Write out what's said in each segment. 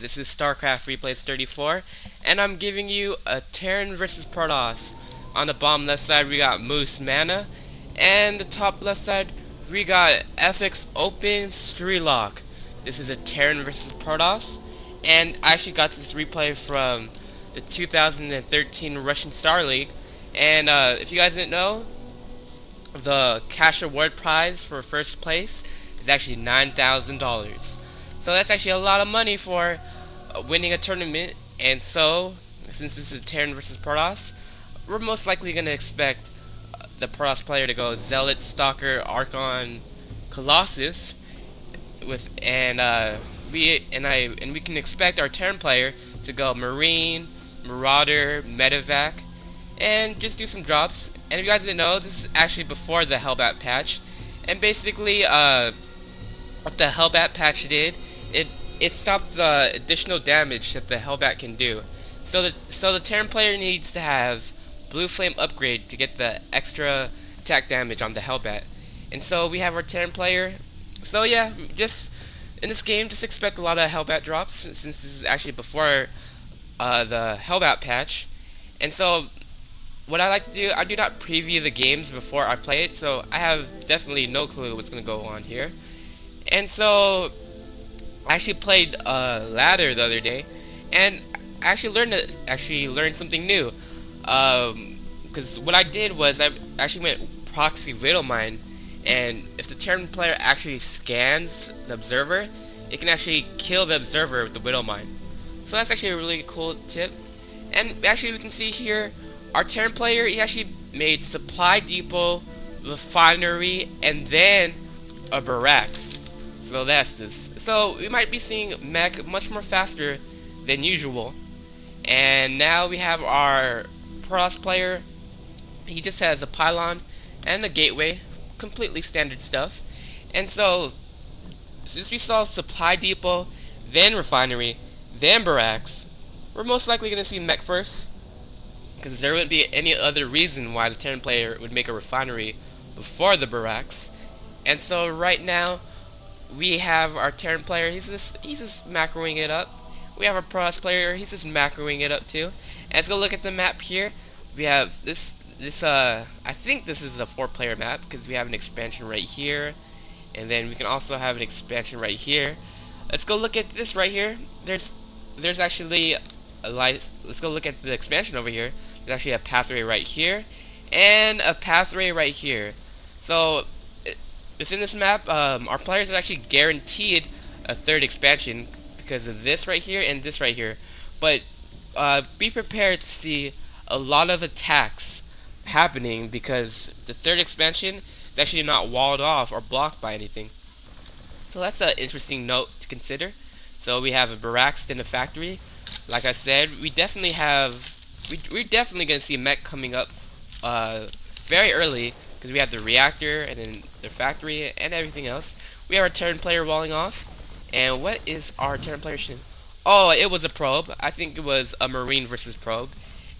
This is Starcraft Replays 34, and I'm giving you a Terran versus Protoss. On the bottom left side, we got Moose Mana, and the top left side, we got FX Open Strelock. This is a Terran versus Protoss, and I actually got this replay from the 2013 Russian Star League. And if you guys didn't know, the cash award prize for first place is actually $9,000. So that's actually a lot of money for winning a tournament. And so, since this is Terran versus Protoss, we're most likely going to expect the Protoss player to go Zealot, Stalker, Archon, Colossus, and we can expect our Terran player to go Marine, Marauder, Medevac, and just do some drops. And if you guys didn't know, this is actually before the Hellbat patch. And basically, what the Hellbat patch did, it stopped the additional damage that the Hellbat can do. So the Terran player needs to have Blue Flame upgrade to get the extra attack damage on the Hellbat. And so we have our Terran player. So yeah, just in this game, just expect a lot of Hellbat drops since this is actually before the Hellbat patch. And so what I like to do, I do not preview the games before I play it, so I have definitely no clue what's going to go on here. And so I actually played ladder the other day, and I actually learned something new. Because what I did was I actually went proxy Widowmine, and if the Terran player actually scans the observer, it can actually kill the observer with the Widowmine. So that's actually a really cool tip. And actually we can see here, our Terran player, he actually made Supply Depot, Refinery, and then a Barracks. So that's this. So we might be seeing mech much more faster than usual. And now we have our Protoss player. He just has a pylon and a gateway, completely standard stuff. And so since we saw Supply Depot, then Refinery, then Barracks, we're most likely going to see mech first, because there wouldn't be any other reason why the Terran player would make a Refinery before the Barracks. And so right now we have our Terran player, he's just macroing it up. We have our Protoss player, he's just macroing it up too. And let's go look at the map here. We have this I think this is a 4-player map, because we have an expansion right here, and then we can also have an expansion right here. Let's go look at this right here. There's actually let's go look at the expansion over here. There's actually a pathway right here and a pathway right here. So within this map, our players are actually guaranteed a third expansion because of this right here and this right here. But be prepared to see a lot of attacks happening, because the third expansion is actually not walled off or blocked by anything. So that's an interesting note to consider. So we have a Barracks and a factory. Like I said, we're definitely going to see mech coming up very early, because we have the reactor and then the factory and everything else. We have our Terran player walling off. And what is our Terran player? Oh, it was a probe. I think it was a Marine versus probe.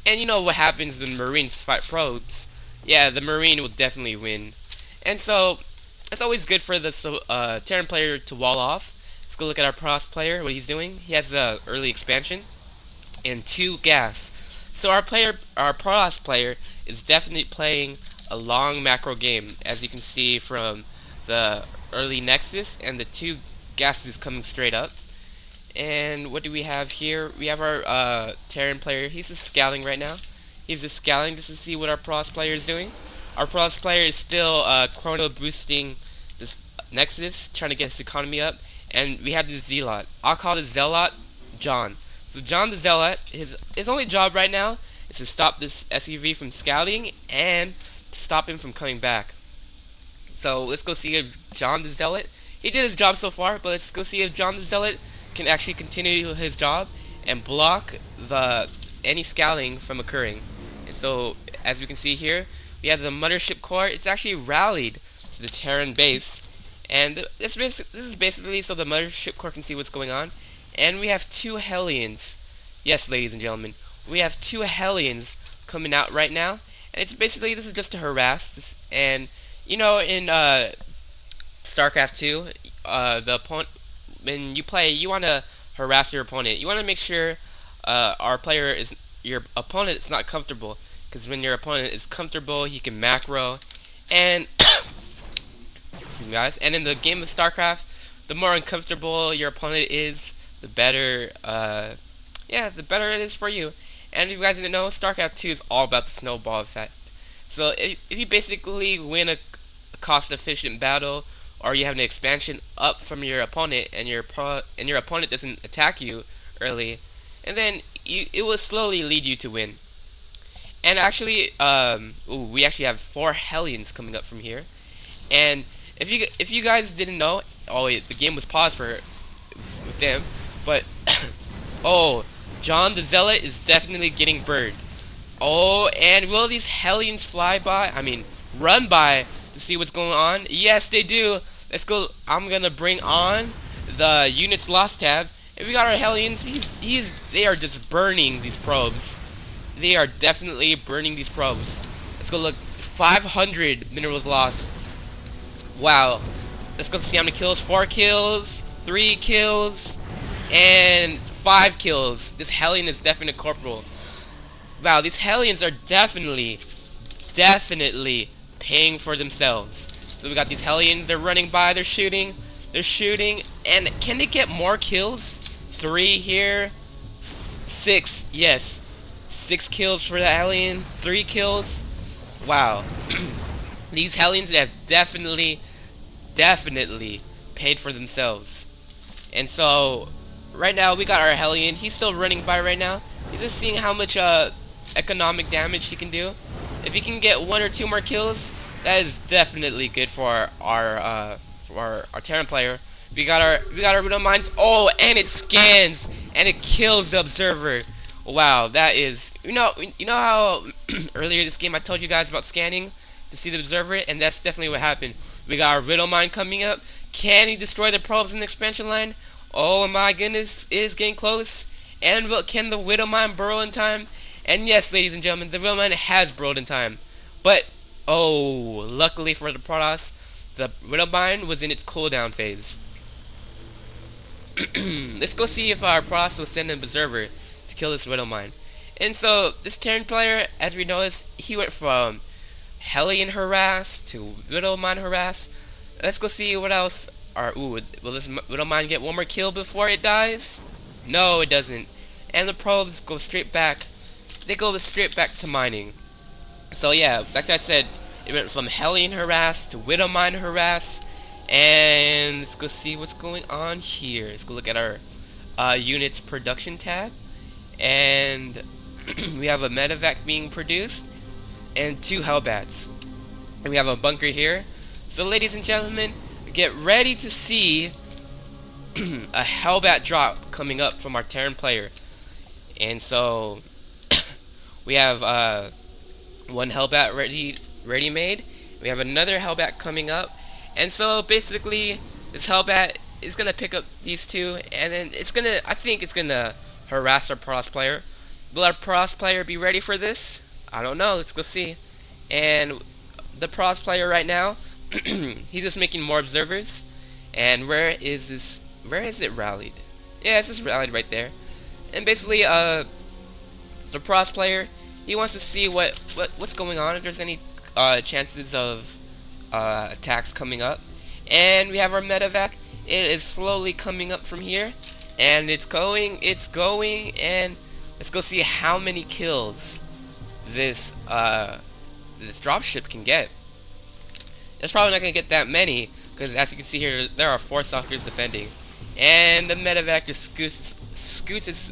And you know what happens when Marines fight probes? Yeah, the Marine will definitely win. And so it's always good for the Terran player to wall off. Let's go look at our Protoss player, what he's doing. He has a early expansion and 2 gas. So our Protoss player is definitely playing a long macro game, as you can see from the early Nexus and the 2 gases coming straight up. And what do we have here? We have our Terran player. He's just scouting right now. He's just scouting just to see what our Protoss player is doing. Our Protoss player is still chrono boosting this Nexus, trying to get his economy up. And we have the Zealot. I'll call the Zealot John. So John the Zealot, his only job right now is to stop this SUV from scouting and to stop him from coming back. So let's go see if John the Zealot, he did his job so far, but let's go see if John the Zealot can actually continue his job and block any scouting from occurring. And so as we can see here, we have the Mothership Core. It's actually rallied to the Terran base, and this is basically so the Mothership Core can see what's going on. And we have 2 Hellions. Yes, ladies and gentlemen, we have 2 Hellions coming out right now, and it's basically, this is just to harass this. And you know, in StarCraft 2, the opponent, when you play, you want to harass your opponent. You want to make sure your opponent is not comfortable, because when your opponent is comfortable, he can macro, and excuse me guys, and in the game of StarCraft, the more uncomfortable your opponent is, the better yeah, the better it is for you. And if you guys didn't know, StarCraft 2 is all about the snowball effect. So if you basically win a cost efficient battle, or you have an expansion up from your opponent, and your opponent doesn't attack you early, and then it will slowly lead you to win. And actually, we actually have 4 Hellions coming up from here. And if you guys didn't know, the game was paused with them, but oh, John the Zealot is definitely getting burned. Oh, and will these Hellions fly by? I mean, run by to see what's going on? Yes, they do. Let's go. I'm gonna bring on the units lost tab, and we got our Hellions. They are just burning these probes. They are definitely burning these probes. Let's go look. 500 minerals lost. Wow. Let's go see how many kills. 4 kills, 3 kills, and 5 kills. This Hellion is definitely corporal. Wow, these Hellions are definitely paying for themselves. So we got these Hellions, they're running by, they're shooting, and can they get more kills? 3 here, 6, yes. 6 kills for the Hellion, 3 kills. Wow. These Hellions have definitely paid for themselves. And so, right now we got our Hellion, he's still running by right now. He's just seeing how much economic damage he can do. If he can get 1 or 2 more kills, that is definitely good for our Terran player. We got our Widow Mines. Oh, and it scans and it kills the observer. Wow, that is you know how earlier this game I told you guys about scanning to see the observer, and that's definitely what happened. We got our Widow Mine coming up. Can he destroy the probes in the expansion line? Oh my goodness, it is getting close. And can the Widow Mine burrow in time? And yes, ladies and gentlemen, the Widow Mine has burrowed in time. But, oh, luckily for the Protoss, the Widow Mine was in its cooldown phase. Let's go see if our Protoss will send an Observer to kill this Widow Mine. And so, this Terran player, as we noticed, he went from Hellion harass to Widow Mine harass. Let's go see what else. Will this Widow Mine get 1 more kill before it dies? No, it doesn't. And the probes go straight back. They go straight back to mining. So yeah, like I said, it went from Hellion harass to Widow Mine harass. And let's go see what's going on here. Let's go look at our units production tab. And we have a medevac being produced and 2 Hellbats. And we have a bunker here. So ladies and gentlemen, get ready to see a Hellbat drop coming up from our Terran player. And so we have 1 Hellbat ready made. We have another Hellbat coming up. And so basically this Hellbat is gonna pick up these 2, and then I think it's gonna harass our Protoss player. Will our Protoss player be ready for this? I don't know, let's go see. And the Protoss player right now, he's just making more observers. And where is it rallied? Yeah, it's just rallied right there. And basically, the Protoss player, he wants to see what's going on, if there's any chances of attacks coming up. And we have our medevac. It is slowly coming up from here, and it's going, and let's go see how many kills this dropship can get. It's probably not gonna get that many, because as you can see here, there are 4 stalkers defending, and the medevac just scoots its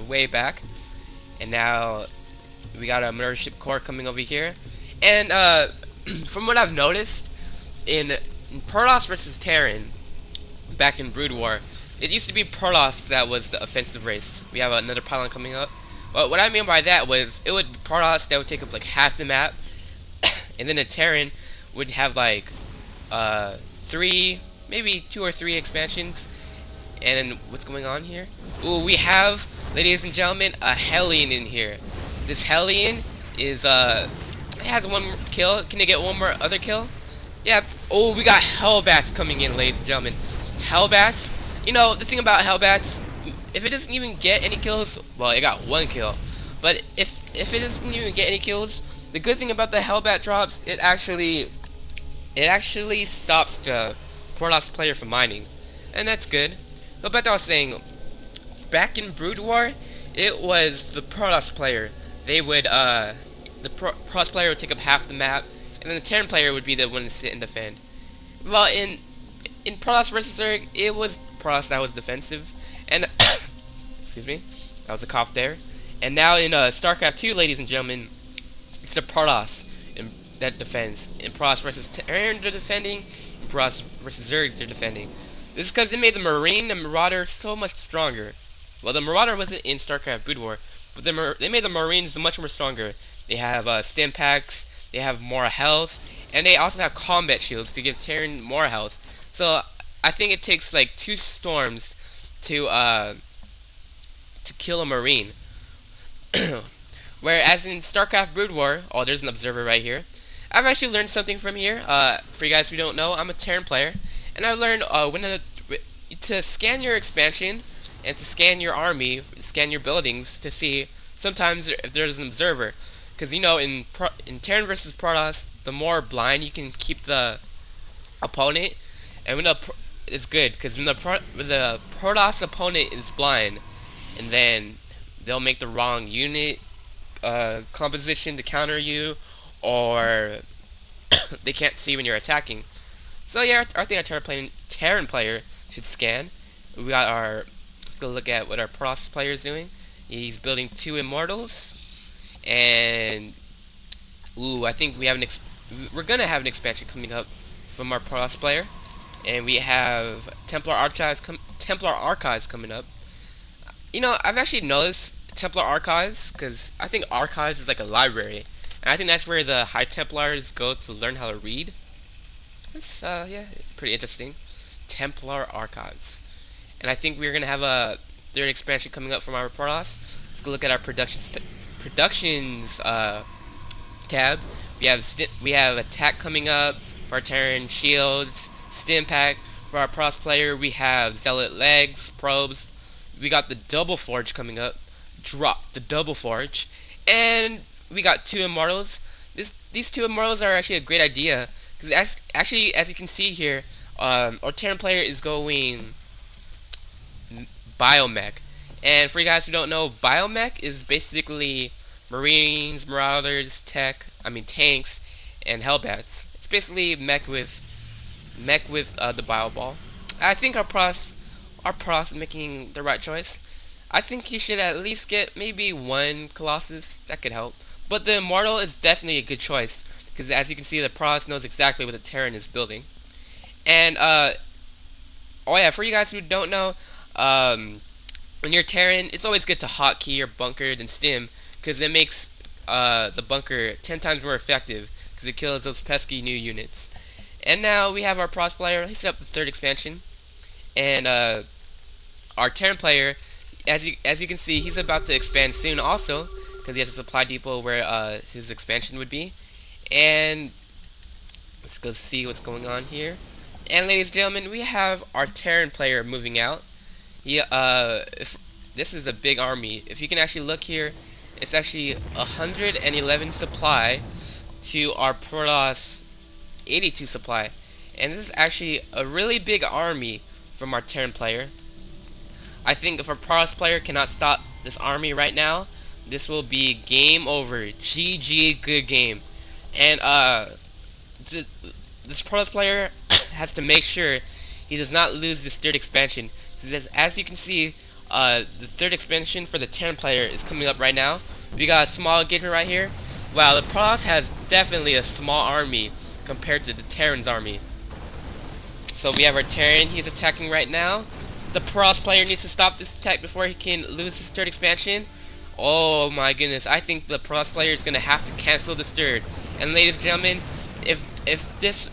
way back. And now we got a mothership core coming over here. And from what I've noticed in Protoss versus Terran back in Brood War, it used to be Protoss that was the offensive race. We have another pylon coming up. But what I mean by that was, it would be Protoss that would take up like half the map, and then the Terran would have like 3, maybe 2 or 3 expansions. And then what's going on here? Ooh, we have, ladies and gentlemen, a Hellion in here. This Hellion is it has 1 kill. Can they get 1 more other kill? Yeah. Oh, we got Hellbats coming in, ladies and gentlemen. Hellbats. You know, the thing about Hellbats, if it doesn't even get any kills, well, it got 1 kill. But if it doesn't even get any kills, the good thing about the Hellbat drops, it actually stops the Protoss player from mining, and that's good. So back to what I was saying, back in Brood War, it was the Protoss player. They would Protoss player would take up half the map, and then the Terran player would be the one to sit and defend. Well, in Protoss versus Zerg, it was Protoss that was defensive, and excuse me, that was a cough there. And now in Starcraft 2, ladies and gentlemen, it's the Protoss that defends. In Protoss versus Terran, they're defending. In Protoss versus Zerg, they're defending. This is because they made the Marine and Marauder so much stronger. Well, the Marauder wasn't in Starcraft Brood War, but they made the Marines much more stronger. They have stim packs, they have more health, and they also have combat shields to give Terran more health. So I think it takes like 2 storms to kill a Marine. Whereas in Starcraft Brood War, oh, there's an observer right here. I've actually learned something from here. For you guys who don't know, I'm a Terran player, and I learned to scan your expansion and to scan your army, scan your buildings to see sometimes if there's an observer. Because you know, in Terran versus Protoss, the more blind you can keep the opponent, and it's good because when the Protoss opponent is blind, and then they'll make the wrong unit composition to counter you, or they can't see when you're attacking. So yeah, I think our Terran player should scan. We got let's go look at what our Protoss player is doing. He's building 2 Immortals, and I think we're gonna have an expansion coming up from our Protoss player, and we have Templar Archives coming up. You know, I've actually noticed Templar Archives because I think Archives is like a library, and I think that's where the High Templars go to learn how to read. It's yeah, pretty interesting. Templar Archives, and I think we're gonna have a 3rd expansion coming up from our Protoss. Let's go look at our productions tab. We have attack coming up for our Terran shields, stim pack for our Protoss player. We have zealot legs, probes. We got the double forge coming up. Drop the double forge, and we got 2 Immortals. These 2 Immortals are actually a great idea because actually, as you can see here, our Terran player is going Biomech. And for you guys who don't know, Biomech is basically Marines, Marauders, tanks, and Hellbats. It's basically mech with the Bio Ball. I think our Protoss is making the right choice. I think he should at least get maybe 1 Colossus. That could help. But the Immortal is definitely a good choice because as you can see, the Protoss knows exactly what the Terran is building. And oh yeah, for you guys who don't know, when you're Terran, it's always good to hotkey your bunker than stim because it makes the bunker 10 times more effective because it kills those pesky new units. And now we have our Protoss player. He set up the 3rd expansion, and our Terran player, as you can see, he's about to expand soon also because he has a supply depot where his expansion would be. And let's go see what's going on here. And ladies and gentlemen, we have our Terran player moving out. This is a big army. If you can actually look here, it's actually 111 supply to our Protoss 82 supply. And this is actually a really big army from our Terran player. I think if our Protoss player cannot stop this army right now, this will be game over. GG, good game. And this Protoss player has to make sure he does not lose this 3rd expansion. Because as you can see, the 3rd expansion for the Terran player is coming up right now. We got a small engagement right here. Wow, the Protoss has definitely a small army compared to the Terran's army. So we have our Terran, he's attacking right now. The Protoss player needs to stop this attack before he can lose his 3rd expansion. Oh my goodness, I think the Protoss player is going to have to cancel this 3rd. And ladies and gentlemen, if this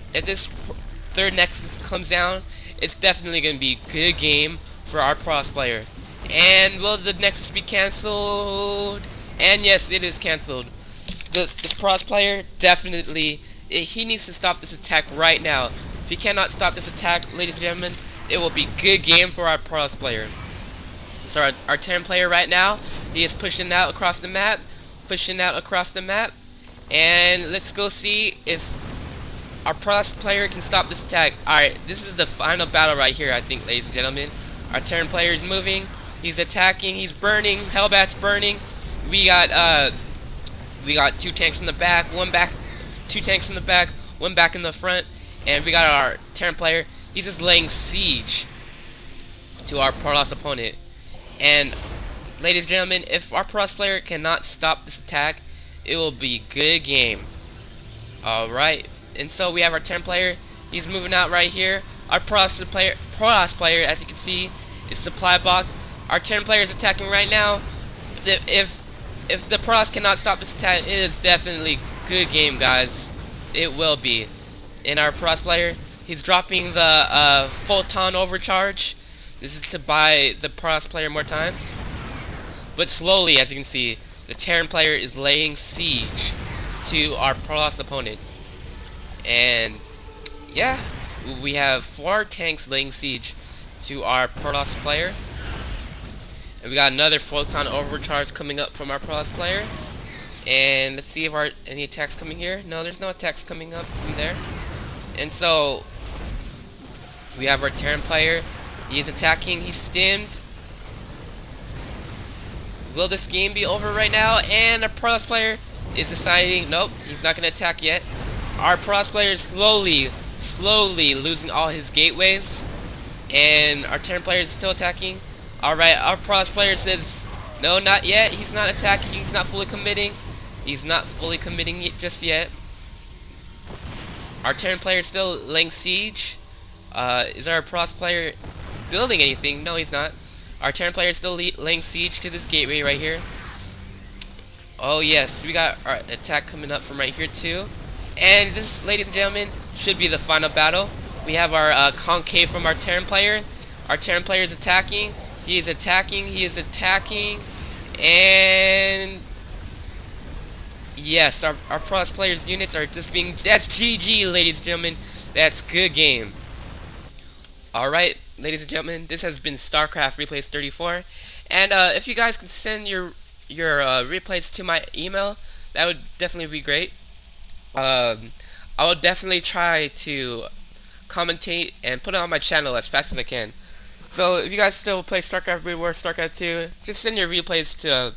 3rd Nexus comes down, it's definitely going to be a good game for our Protoss player. And will the Nexus be cancelled? And yes, it is cancelled. This Protoss player definitely, he needs to stop this attack right now. If he cannot stop this attack, ladies and gentlemen, it will be good game for our Protoss player. So our Terran player right now, he is pushing out across the map, and let's go see if our Protoss player can stop this attack. Alright, this is the final battle right here, I think, ladies and gentlemen. Our Terran player is moving, he's attacking, he's burning, Hellbat's burning. We got 2 tanks in the back, 2 tanks in the back, 1 back in the front, and we got our Terran player. He's just laying siege to our Protoss opponent. And ladies and gentlemen, if our Protoss player cannot stop this attack, it will be good game. Alright, and so we have our Terran player. He's moving out right here. Our Protoss player, as you can see, is supply box. Our Terran player is attacking right now. If the Protoss cannot stop this attack, it is definitely good game, guys. It will be. And our Protoss player, he's dropping the photon overcharge. This is to buy the Protoss player more time. But slowly, as you can see, the Terran player is laying siege to our Protoss opponent. And yeah, we have 4 tanks laying siege to our Protoss player. And we got another photon overcharge coming up from our Protoss player. And let's see if any attacks coming here. No, there's no attacks coming up from there. And so we have our Terran player. He's attacking. He's stimmed. Will this game be over right now? And our Protoss player is deciding, nope, he's not going to attack yet. Our Protoss player is slowly losing all his gateways. And our Terran player is still attacking. Alright, our Protoss player says, no, not yet. He's not attacking. He's not fully committing. He's not fully committing just yet. Our Terran player is still laying siege. Is our Protoss player building anything? No, he's not. Our Terran player is still laying siege to this gateway right here. Oh yes, we got our attack coming up from right here too. And this, ladies and gentlemen, should be the final battle. We have our concave from our Terran player. Our Terran player is attacking. He is attacking. And yes, our Protoss players' units are just being... That's GG, ladies and gentlemen. That's good game. Alright, ladies and gentlemen, this has been Starcraft Replays 34. And if you guys can send your replays to my email, that would definitely be great. I will definitely try to commentate and put it on my channel as fast as I can. So if you guys still play Starcraft Rewar, Starcraft 2, just send your replays to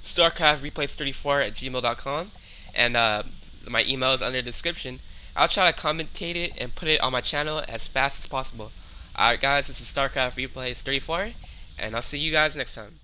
starcraftreplays34@gmail.com, and my email is under the description. I'll try to commentate it and put it on my channel as fast as possible. Alright guys, this is Starcraft Replays 34, and I'll see you guys next time.